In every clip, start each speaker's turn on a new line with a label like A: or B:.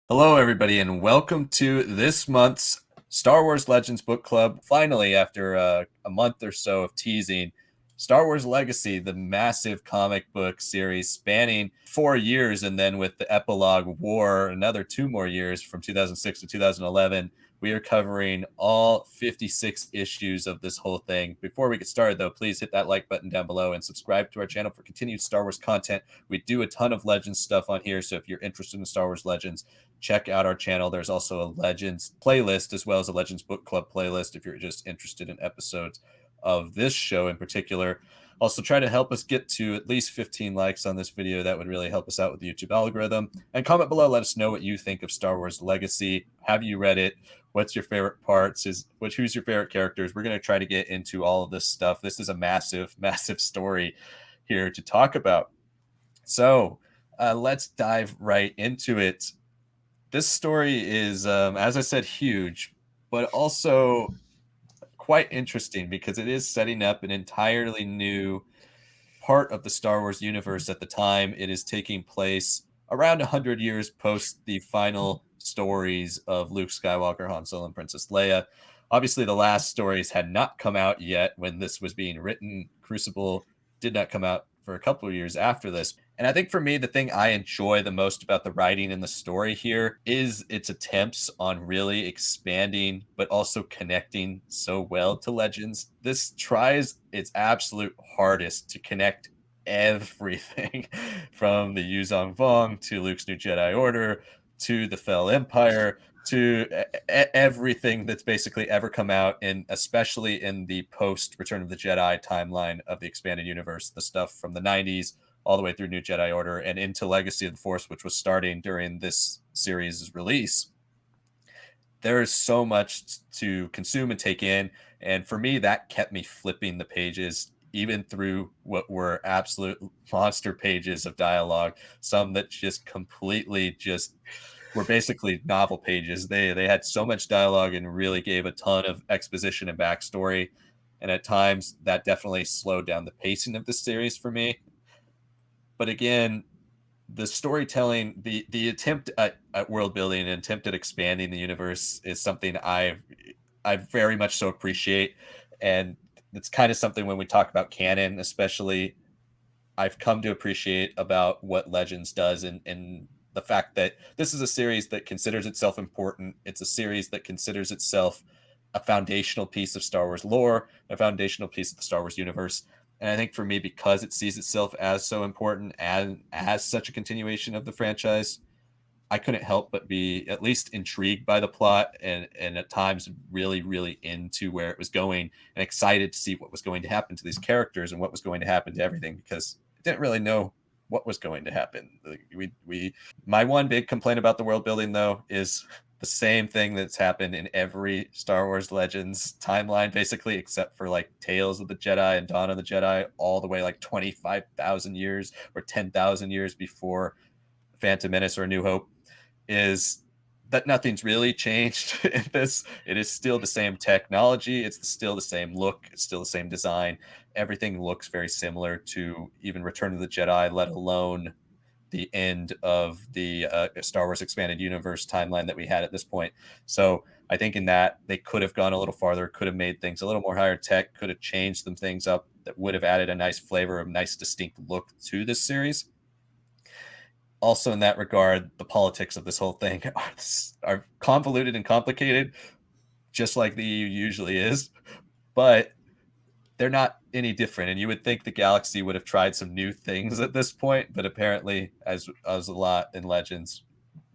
A: Hello, everybody, and welcome to this month's Star Wars Legends Book Club. Finally, after a month or so of teasing, Star Wars Legacy, the massive comic book series spanning 4 years, and then with the epilogue War, another 2 more years from 2006 to 2011. We are covering all 56 issues of this whole thing. Before we get started, though, please hit that like button down below and subscribe to our channel for continued Star Wars content. We do a ton of Legends stuff on here, so if you're interested in Star Wars Legends, check out our channel. There's also a Legends playlist as well as a Legends Book Club playlist if you're just interested in episodes of this show in particular. Also, try to help us get to at least 15 likes on this video. That would really help us out with the YouTube algorithm. And comment below, let us know what you think of Star Wars Legacy. Have you read it? What's your favorite parts? Who's your favorite characters? We're going to try to get into all of this stuff. This is a massive, massive story here to talk about. So let's dive right into it. This story is, as I said, huge, but also quite interesting because it is setting up an entirely new part of the Star Wars universe at the time. It is taking place around 100 years post the final stories of Luke Skywalker, Han Solo, and Princess Leia. Obviously, the last stories had not come out yet when this was being written. Crucible did not come out for a couple of years after this. And I think for me, the thing I enjoy the most about the writing and the story here is its attempts on really expanding, but also connecting so well to Legends. This tries its absolute hardest to connect everything from the Yuzong Vong to Luke's new Jedi Order to the Fel Empire to everything that's basically ever come out, and especially in the post Return of the Jedi timeline of the expanded universe, the stuff from the 90s all the way through New Jedi Order and into Legacy of the Force, which was starting during this series' release. There is so much to consume and take in, and for me, that kept me flipping the pages even through what were absolute monster pages of dialogue, some that just completely just were basically novel pages. They had so much dialogue and really gave a ton of exposition and backstory, and at times that definitely slowed down the pacing of the series for me. But again, the storytelling, the attempt at world building and attempt at expanding the universe is something I very much so appreciate, and it's kind of something when we talk about canon, especially, I've come to appreciate about what Legends does, and the fact that this is a series that considers itself important. It's a series that considers itself a foundational piece of Star Wars lore, a foundational piece of the Star Wars universe. And I think for me, because it sees itself as so important and as such a continuation of the franchise, I couldn't help but be at least intrigued by the plot and at times really, really into where it was going and excited to see what was going to happen to these characters and what was going to happen to everything because I didn't really know what was going to happen. My one big complaint about the world building though is the same thing that's happened in every Star Wars Legends timeline, basically, except for like Tales of the Jedi and Dawn of the Jedi, all the way like 25,000 years or 10,000 years before Phantom Menace or New Hope, is that nothing's really changed in this. It is still the same technology. It's still the same look. It's still the same design. Everything looks very similar to even Return of the Jedi, let alone the end of the Star Wars expanded universe timeline that we had at this point. So I think in that they could have gone a little farther, could have made things a little more higher tech, could have changed some things up that would have added a nice flavor, a nice distinct look to this series. Also, in that regard, the politics of this whole thing are convoluted and complicated, just like the EU usually is, but they're not any different. And you would think the galaxy would have tried some new things at this point, but apparently, as a lot in Legends,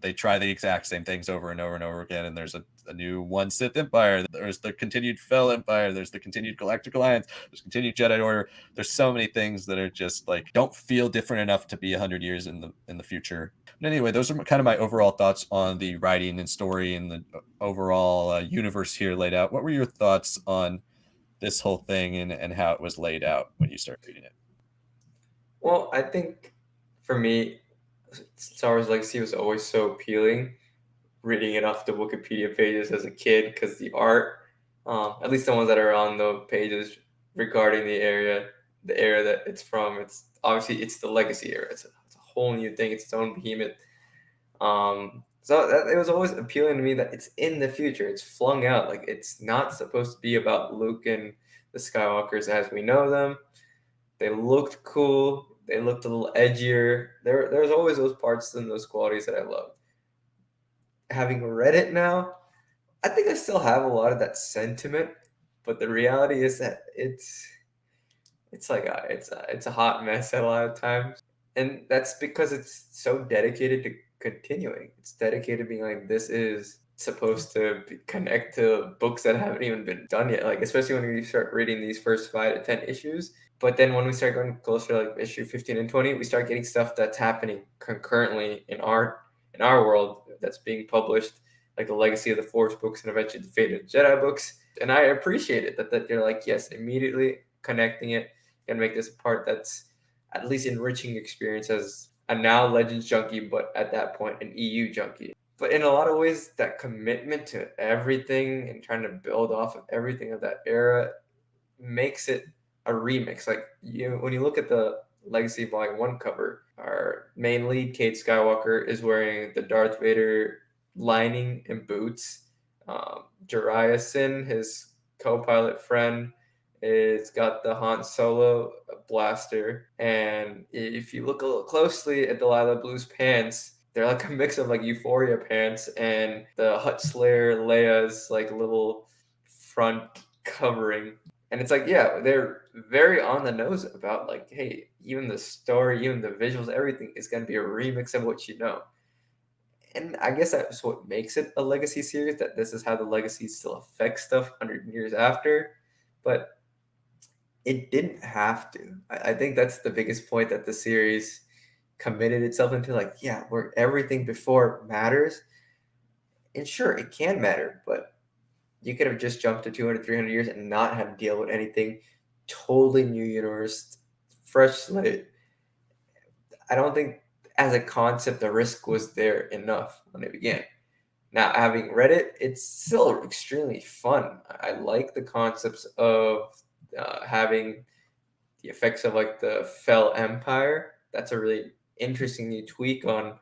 A: they try the exact same things over and over and over again. And there's a new One Sith Empire. There's the continued Fel Empire. There's the continued Galactic Alliance. There's continued Jedi Order. There's so many things that are just like don't feel different enough to be 100 years in the future. But anyway, those are kind of my overall thoughts on the writing and story and the overall universe here laid out. What were your thoughts on this whole thing and how it was laid out when you started reading it?
B: Well, I think for me, Star Wars Legacy was always so appealing. Reading it off the Wikipedia pages as a kid, because the art, at least the ones that are on the pages regarding the era that it's from, it's the Legacy era. It's a whole new thing. It's its own behemoth. So it was always appealing to me that it's in the future. It's flung out. Like it's not supposed to be about Luke and the Skywalkers as we know them. They looked cool. They looked a little edgier. There's always those parts and those qualities that I loved. Having read it now, I think I still have a lot of that sentiment, but the reality is that it's a hot mess at a lot of times, and that's because it's so dedicated to continuing. It's dedicated to being like this is supposed to connect to books that haven't even been done yet. Like especially when you start reading these first 5 to 10 issues, but then when we start going closer to like issue 15 and 20, we start getting stuff that's happening concurrently in our world that's being published, like the Legacy of the Force books and eventually the Fate of the Jedi books. And I appreciate it that you're like, yes, immediately connecting it and make this a part that's at least enriching experience as a now Legends junkie, but at that point an EU junkie. But in a lot of ways, that commitment to everything and trying to build off of everything of that era makes it a remix. Like when you look at the Legacy Volume 1 cover, our main lead, Cade Skywalker, is wearing the Darth Vader lining and boots. Jariah, his co-pilot friend, is got the Han Solo blaster. And if you look a little closely at Delilah Blue's pants, they're like a mix of like Euphoria pants and the Hut Slayer Leia's like little front covering. And it's like, yeah, they're very on the nose about like, hey, even the story, even the visuals, everything is going to be a remix of what you know. And I guess that's what makes it a legacy series, that this is how the legacy still affects stuff 100 years after. But it didn't have to. I think that's the biggest point that the series committed itself into. Like, yeah, where everything before matters. And sure, it can matter, but you could have just jumped to 200, 300 years and not had to deal with anything. Totally new universe, fresh slate. I don't think as a concept the risk was there enough when it began. Now, having read it, it's still extremely fun. I like the concepts of having the effects of like the Fel Empire. That's a really interesting new tweak on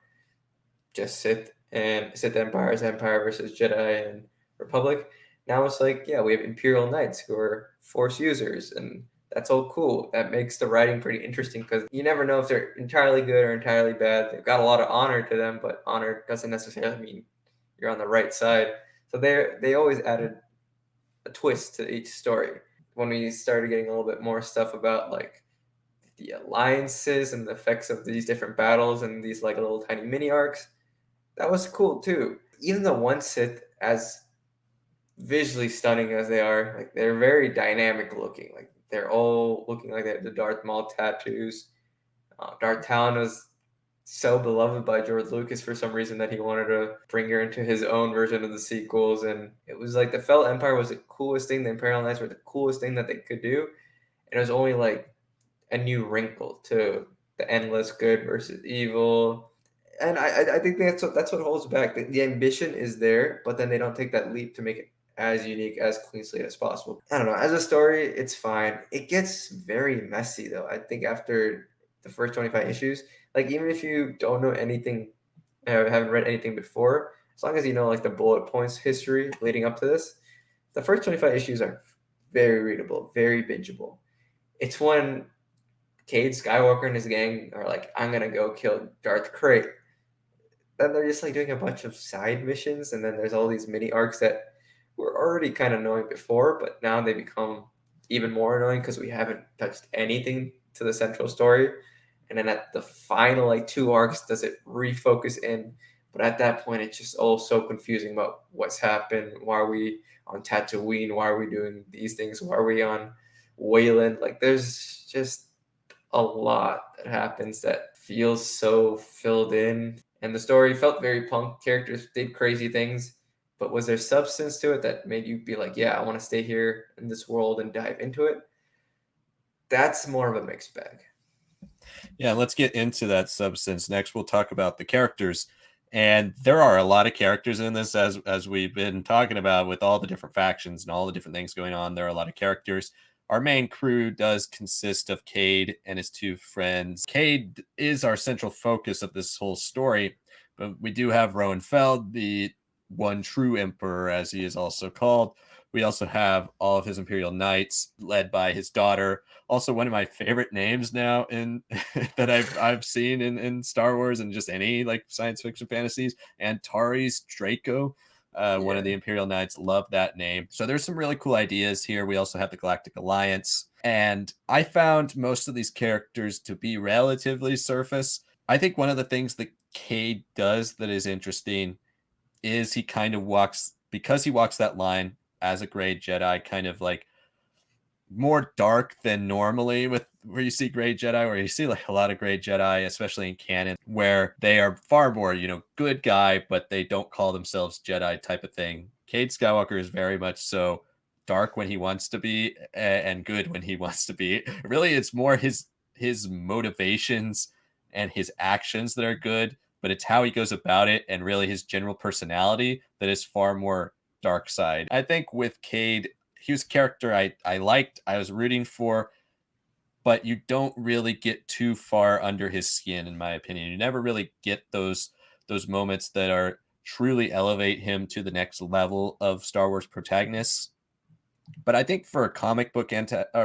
B: just Sith Empire's Empire versus Jedi and Republic. Now it's like, yeah, we have Imperial Knights who are Force users, and that's all cool. That makes the writing pretty interesting because you never know if they're entirely good or entirely bad. They've got a lot of honor to them, but honor doesn't necessarily mean you're on the right side. So they always added a twist to each story. When we started getting a little bit more stuff about like the alliances and the effects of these different battles and these like little tiny mini arcs, that was cool too. Even the One Sith, as visually stunning as they are, like they're very dynamic looking. Like they're all looking like they have the Darth Maul tattoos. Darth Talon was so beloved by George Lucas for some reason that he wanted to bring her into his own version of the sequels, and it was like the Fel Empire was the coolest thing. The Imperial Knights were the coolest thing that they could do, and it was only like a new wrinkle to the endless good versus evil. And I think that's what holds back. The ambition is there, but then they don't take that leap to make it as unique, as clean slate as possible. I don't know. As a story, it's fine. It gets very messy though. I think after the first 25 issues, like even if you don't know anything, haven't read anything before, as long as you know like the bullet points history leading up to this, the first 25 issues are very readable, very bingeable. It's when Cade Skywalker and his gang are like, I'm gonna go kill Darth Krayt. Then they're just like doing a bunch of side missions, and then there's all these mini arcs that we're already kind of knowing before, but now they become even more annoying because we haven't touched anything to the central story. And then at the final like 2 arcs, does it refocus in? But at that point, it's just all so confusing about what's happened. Why are we on Tatooine? Why are we doing these things? Why are we on Wayland? Like, there's just a lot that happens that feels so filled in. And the story felt very punk. Characters did crazy things, but was there substance to it that made you be like, yeah, I want to stay here in this world and dive into it? That's more of a mixed bag.
A: Yeah, let's get into that substance. Next, we'll talk about the characters. And there are a lot of characters in this, as we've been talking about, with all the different factions and all the different things going on. There are a lot of characters. Our main crew does consist of Cade and his 2 friends. Cade is our central focus of this whole story, But we do have Roan Fel, the one true emperor, as he is also called. We also have all of his Imperial Knights, led by his daughter. Also, one of my favorite names now in that I've seen in Star Wars and just any like science fiction fantasies, Antares Draco. One of the
B: Yeah.
A: Imperial Knights. Love that name. So there's some really cool ideas here. We also have the Galactic Alliance. And I found most of these characters to be relatively surface. I think one of the things that Cade does that is interesting is he kind of walks, because he walks that line as a gray Jedi, kind of like more dark than normally with where you see gray Jedi, where you see like a lot of gray Jedi, especially in canon, where they are far more, good guy, but they don't call themselves Jedi type of thing. Cade Skywalker is very much so dark when he wants to be and good when he wants to be. Really, it's more his motivations and his actions that are good, but it's how he goes about it and really his general personality that is far more dark side. I think with Cade, he was a character I liked, I was rooting for, but you don't really get too far under his skin, in my opinion. You never really get those moments that are truly elevate him to the next level of Star Wars protagonists. But I think for a comic book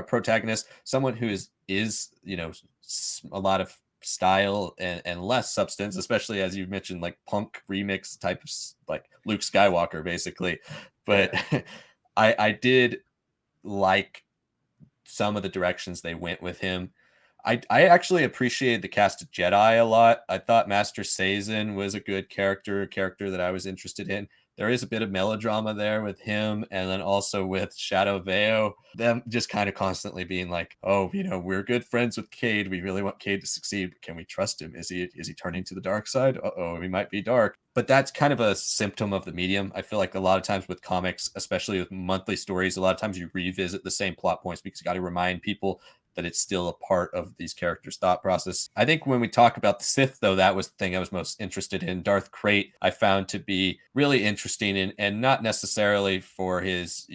A: protagonist, someone who is a lot of style and less substance, especially as you mentioned, like punk remix type of like Luke Skywalker, basically. But
B: Yeah.
A: I did like some of the directions they went with him. I actually appreciated the cast of Jedi a lot. I thought Master Sazin was a good a character that I was interested in. There is a bit of melodrama there with him, and then also with Shadow Veo, them just kind of constantly being like, "Oh, we're good friends with Cade. We really want Cade to succeed. But can we trust him? Is he turning to the dark side? Oh, he might be dark." But that's kind of a symptom of the medium. I feel like a lot of times with comics, especially with monthly stories, a lot of times you revisit the same plot points because you got to remind people that it's still a part of these characters' thought process. I think when we talk about the Sith, though, that was the thing I was most interested in. Darth Krayt, I found to be really interesting and not necessarily for his,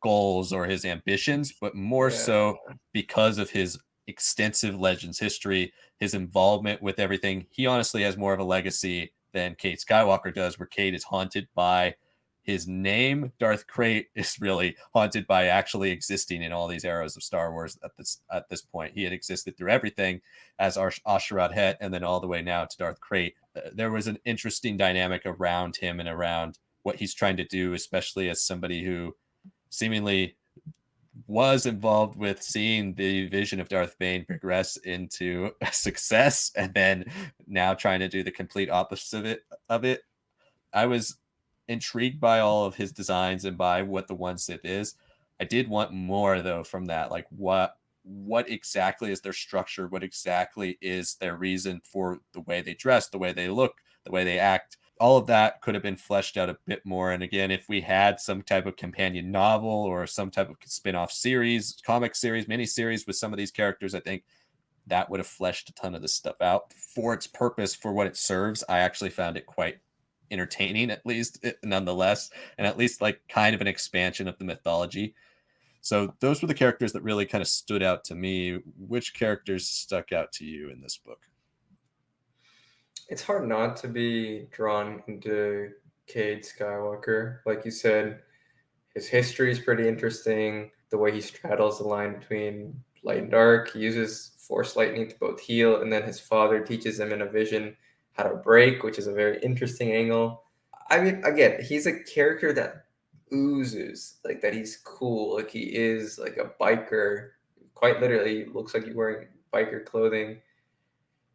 A: goals or his ambitions, but more
B: Yeah.
A: so because of his extensive Legends history, his involvement with everything. He honestly has more of a legacy than Cade Skywalker does, where Cade is haunted by his name. Darth Krayt is really haunted by actually existing in all these eras of Star Wars at this point. He had existed through everything as Asherad Het, and then all the way now to Darth Krayt. There was an interesting dynamic around him and around what he's trying to do, especially as somebody who seemingly was involved with seeing the vision of Darth Bane progress into success, and then now trying to do the complete opposite of it. I was intrigued by all of his designs and by what the One Sith is. I did want more though from that. Like what exactly is their structure? What exactly is their reason for the way they dress, the way they look, the way they act? All of that could have been fleshed out a bit more. And again, if we had some type of companion novel or some type of spin-off series, comic series, mini series with some of these characters, I think that would have fleshed a ton of this stuff out for its purpose, for what it serves. I actually found it quite entertaining, at least nonetheless, and at least like kind of an expansion of the mythology. So those were the characters that really kind of stood out to me. Which characters stuck out to you in this book?
B: It's hard not to be drawn into Cade Skywalker. Like you said, his history is pretty interesting. The way he straddles the line between light and dark. He uses force lightning to both heal, and then his father teaches him in a vision how to break, which is a very interesting angle. I mean, again, he's a character that oozes like that he's cool. Like he is like a biker. Quite literally, looks like he's wearing biker clothing.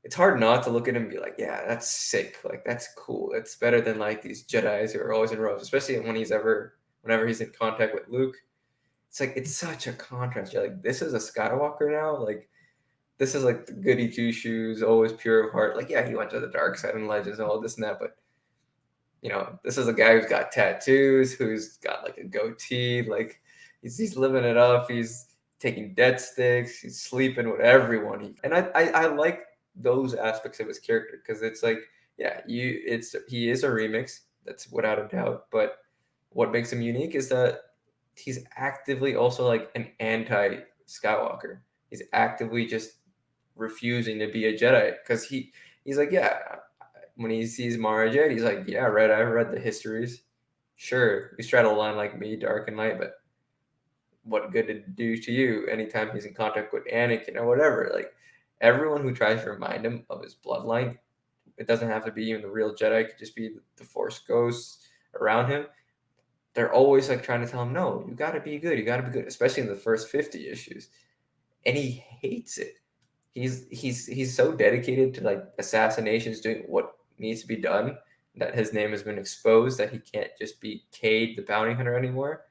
B: It's hard not to look at him and be like, yeah, that's sick. Like that's cool. It's better than like these Jedi's who are always in robes, especially whenever he's in contact with Luke. It's like it's such a contrast. You're like, this is a Skywalker now. Like this is like the goody two shoes, always pure of heart. Like yeah, he went to the dark side and Legends and all this and that, but this is a guy who's got tattoos, who's got like a goatee, like he's living it up. He's taking death sticks. He's sleeping with everyone. I like those aspects of his character because it's like, yeah, he is a remix. That's without a doubt. But what makes him unique is that he's actively also like an anti Skywalker. He's actively just refusing to be a Jedi because he's like, yeah, when he sees Mara Jade, he's like, yeah, right, I've read the histories. Sure, you straddle a line like me, dark and light, but what good did it do to you anytime he's in contact with Anakin or whatever? Like, everyone who tries to remind him of his bloodline, it doesn't have to be even the real Jedi, it could just be the Force ghosts around him. They're always like trying to tell him, no, you gotta be good, you gotta be good, especially in the first 50 issues. And he hates it. He's so dedicated to like assassinations, doing what needs to be done, that his name has been exposed, that he can't just be Cade the bounty hunter anymore.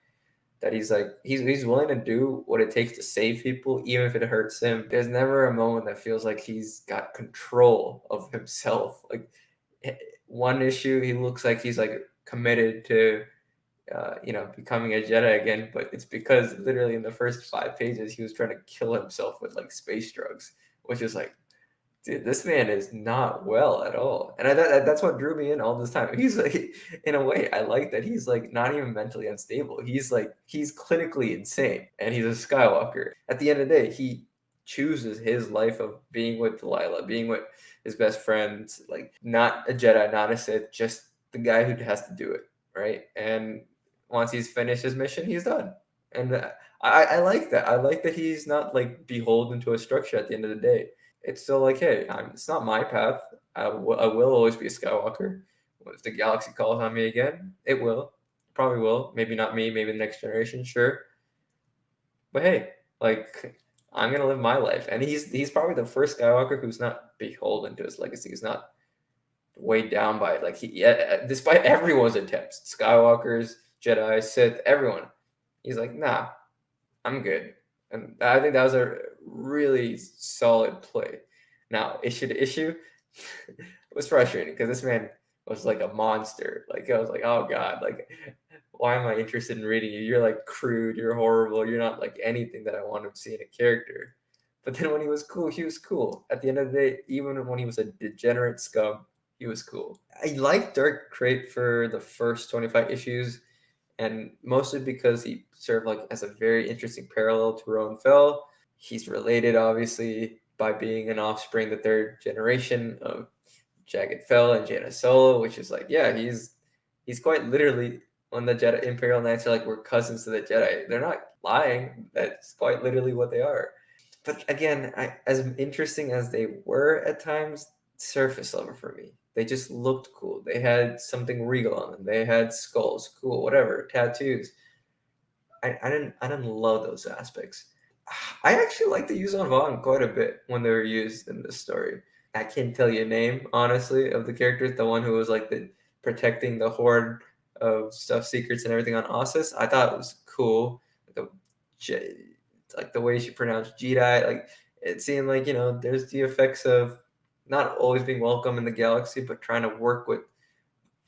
B: That he's like he's willing to do what it takes to save people, even if it hurts him. There's never a moment that feels like he's got control of himself. Like, one issue, he looks like he's like committed to becoming a Jedi again, but it's because literally in the first 5 pages he was trying to kill himself with like space drugs, which is like, dude, this man is not well at all. And that's what drew me in all this time. He's like, in a way, I like that he's like not even mentally unstable. He's clinically insane, and he's a Skywalker. At the end of the day, he chooses his life of being with Delilah, being with his best friends, like not a Jedi, not a Sith, just the guy who has to do it, right? And once he's finished his mission, he's done. And I like that. I like that he's not like beholden to a structure at the end of the day. It's still like, hey, it's not my path. I will always be a Skywalker. If the galaxy calls on me again, it will. Probably will. Maybe not me. Maybe the next generation. Sure. But hey, like, I'm gonna live my life, and he's probably the first Skywalker who's not beholden to his legacy. He's not weighed down by it. Like, despite everyone's attempts, Skywalkers, Jedi, Sith, everyone, he's like, nah, I'm good. And I think that was a really solid play. Now, issue to issue, it was frustrating because this man was like a monster. Like, I was like, oh God, like, why am I interested in reading you? You're like crude, you're horrible, you're not like anything that I want to see in a character. But then when he was cool, he was cool. At the end of the day, even when he was a degenerate scum, he was cool. I liked Darth Krayt for the first 25 issues, and mostly because he served like as a very interesting parallel to Roan Fel. He's related, obviously, by being an offspring, the third generation of Jagged Fel and Jaina Solo, which is like, yeah, he's quite literally, when the Jedi Imperial Knights are like, we're cousins to the Jedi, they're not lying. That's quite literally what they are. But again, as interesting as they were at times, surface level for me. They just looked cool. They had something regal on them. They had skulls, cool, whatever, tattoos. I didn't love those aspects. I actually like the Yuuzhan Vong quite a bit when they were used in this story. I can't tell you a name, honestly, of the characters. The one who was like the protecting the horde of stuff, secrets, and everything on Ossus. I thought it was cool. The like the way she pronounced Jedi, like it seemed like, there's the effects of not always being welcome in the galaxy, but trying to work with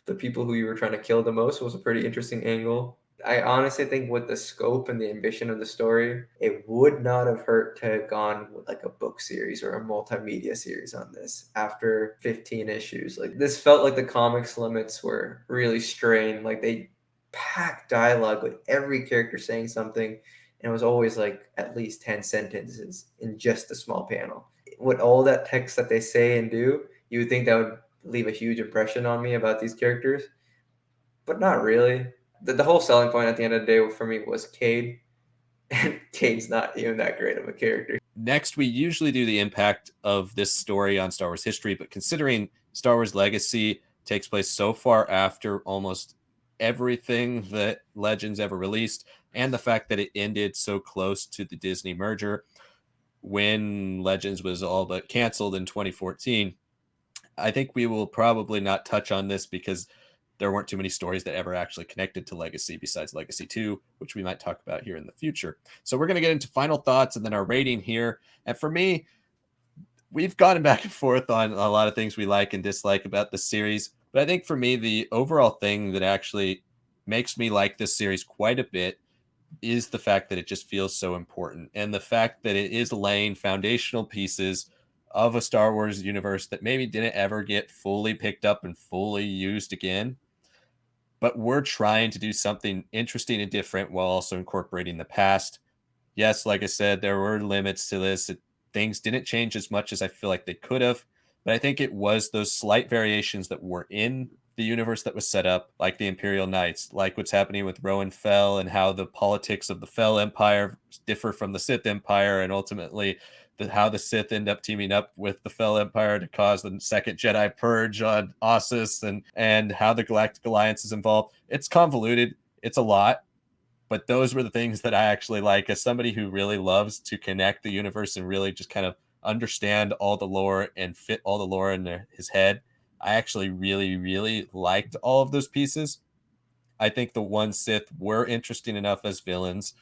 B: the people who you were trying to kill the most was a pretty interesting angle. I honestly think with the scope and the ambition of the story, it would not have hurt to have gone with like a book series or a multimedia series on this after 15 issues. Like, this felt like the comics limits were really strained. Like, they packed dialogue with every character saying something, and it was always like at least 10 sentences in just a small panel. With all that text that they say and do, you would think that would leave a huge impression on me about these characters, but not really. The whole selling point at the end of the day for me was Cade, and Cade's not even that great of a character.
A: Next, we usually do the impact of this story on Star Wars history, but considering Star Wars Legacy takes place so far after almost everything that Legends ever released, and the fact that it ended so close to the Disney merger when Legends was all but canceled in 2014, I think we will probably not touch on this because there weren't too many stories that ever actually connected to Legacy besides Legacy 2, which we might talk about here in the future. So we're going to get into final thoughts and then our rating here. And for me, we've gone back and forth on a lot of things we like and dislike about the series. But I think for me, the overall thing that actually makes me like this series quite a bit is the fact that it just feels so important, and the fact that it is laying foundational pieces of a Star Wars universe that maybe didn't ever get fully picked up and fully used again. But we're trying to do something interesting and different while also incorporating the past. Yes, like I said, there were limits to this. Things didn't change as much as I feel like they could have, but I think it was those slight variations that were in the universe that was set up, like the Imperial Knights, like what's happening with Roan Fel and how the politics of the Fel Empire differ from the Sith Empire, and ultimately how the Sith end up teaming up with the Fel Empire to cause the second Jedi purge on Ossus, and how the Galactic Alliance is involved. It's convoluted. It's a lot, but those were the things that I actually like as somebody who really loves to connect the universe and really just kind of understand all the lore and fit all the lore in his head. I actually really, really liked all of those pieces. I think the One Sith were interesting enough as villains.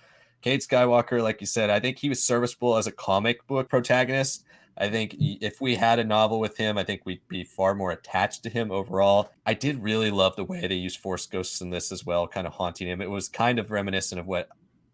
A: Cade Skywalker, like you said, I think he was serviceable as a comic book protagonist. I think if we had a novel with him, I think we'd be far more attached to him overall. I did really love the way they used Force ghosts in this as well, kind of haunting him. It was kind of reminiscent of what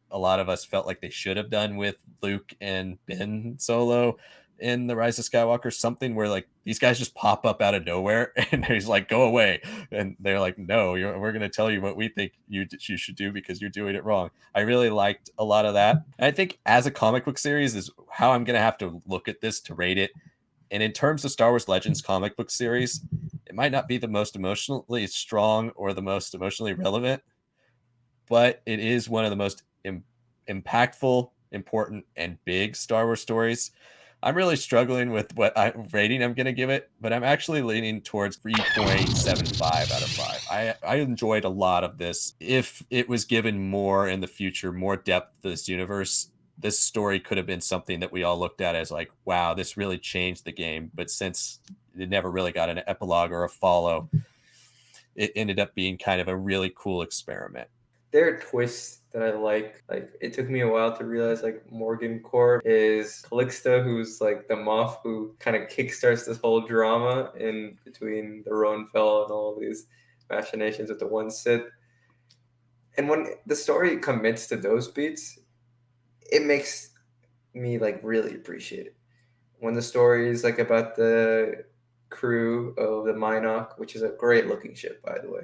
A: a lot of us felt like they should have done with Luke and Ben Solo in The Rise of Skywalker, something where like these guys just pop up out of nowhere and he's like, go away. And they're like, no, we're going to tell you what we think you should do because you're doing it wrong. I really liked a lot of that. And I think as a comic book series is how I'm going to have to look at this to rate it. And in terms of Star Wars Legends comic book series, it might not be the most emotionally strong or the most emotionally relevant, but it is one of the most impactful, important, and big Star Wars stories. I'm really struggling with what rating I'm going to give it, but I'm actually leaning towards 3.75 out of 5. I enjoyed a lot of this. If it was given more in the future, more depth to this universe, this story could have been something that we all looked at as like, wow, this really changed the game. But since it never really got an epilogue or a follow, it ended up being kind of a really cool experiment.
B: There are twists that I like. Like it took me a while to realize like Morgan Court is Calixta, who's like the Moff who kind of kickstarts this whole drama in between the Roan Fel and all these machinations with the One Sith. And when the story commits to those beats, it makes me like really appreciate it. When the story is like about the crew of the Mynock, which is a great looking ship, by the way,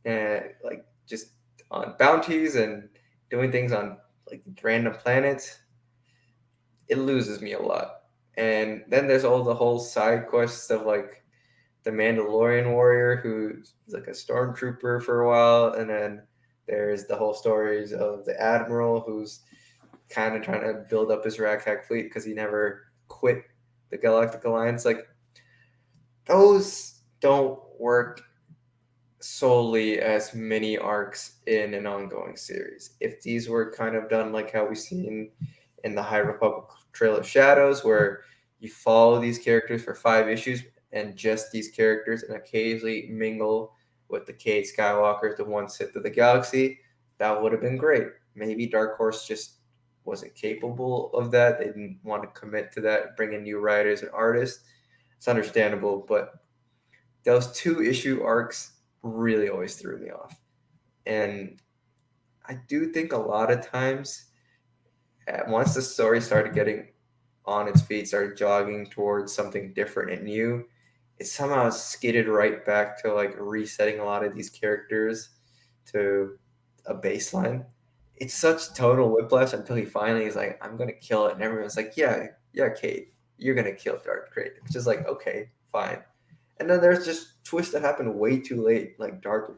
B: and like just on bounties and doing things on like random planets, it loses me a lot. And then there's all the whole side quests of like the Mandalorian warrior who's like a stormtrooper for a while, and then there's the whole stories of the admiral who's kind of trying to build up his ragtag fleet because he never quit the Galactic Alliance. Like those don't work solely as mini arcs in an ongoing series. If these were kind of done like how we've seen in the High Republic Trail of Shadows, where you follow these characters for 5 issues and just these characters and occasionally mingle with the Cade Skywalker, the One Sith of the Galaxy, that would have been great. Maybe Dark Horse just wasn't capable of that. They didn't want to commit to that, bring in new writers and artists. It's understandable, but those 2-issue arcs really always threw me off. And I do think a lot of times, once the story started getting on its feet, started jogging towards something different and new, it somehow skidded right back to like resetting a lot of these characters to a baseline. It's such total whiplash until he finally is like, I'm gonna kill it, and everyone's like, yeah, Cade, you're gonna kill Darth Krayt. It's just like, okay, fine. And then there's just twists that happen way too late. Like Darth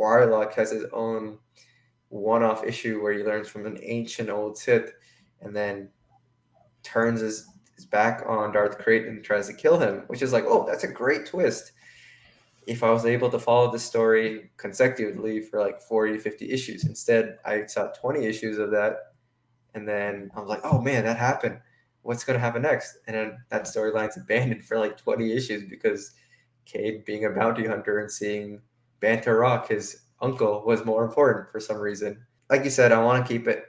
B: Wyyrlok has his own one-off issue where he learns from an ancient old Sith, and then turns his back on Darth Krayt and tries to kill him, which is like, oh, that's a great twist. If I was able to follow the story consecutively for like 40 to 50 issues, instead I saw 20 issues of that, and then I was like, oh man, that happened. What's going to happen next? And then that storyline's abandoned for like 20 issues because Cade being a bounty hunter and seeing Banter Rock, his uncle, was more important for some reason. Like you said, I want to keep it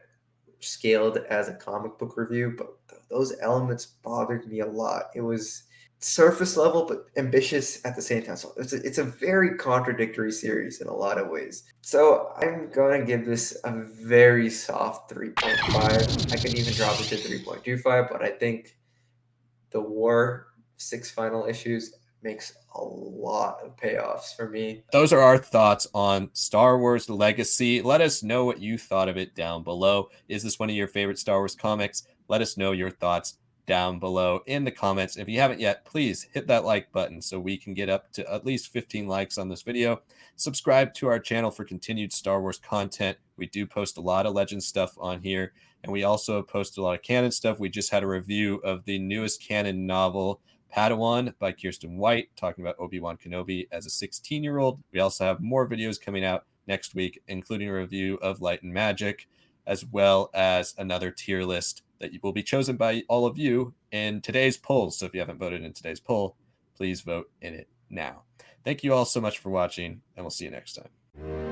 B: scaled as a comic book review, but those elements bothered me a lot. It was surface level but ambitious at the same time. So it's a very contradictory series in a lot of ways. So I'm going to give this a very soft 3.5. I can even drop it to 3.25, but I think the War 6 final issues makes a lot of payoffs for me.
A: Those are our thoughts on Star Wars Legacy. Let us know what you thought of it down below. Is this one of your favorite Star Wars comics? Let us know your thoughts down below in the comments. If you haven't yet, please hit that like button so we can get up to at least 15 likes on this video. Subscribe to our channel for continued Star Wars content. We do post a lot of Legends stuff on here, and we also post a lot of canon stuff. We just had a review of the newest canon novel, Padawan by Kirsten White, talking about Obi-Wan Kenobi as a 16-year-old. We also have more videos coming out next week, including a review of Light and Magic, as well as another tier list that will be chosen by all of you in today's poll. So if you haven't voted in today's poll, please vote in it now. Thank you all so much for watching, and we'll see you next time.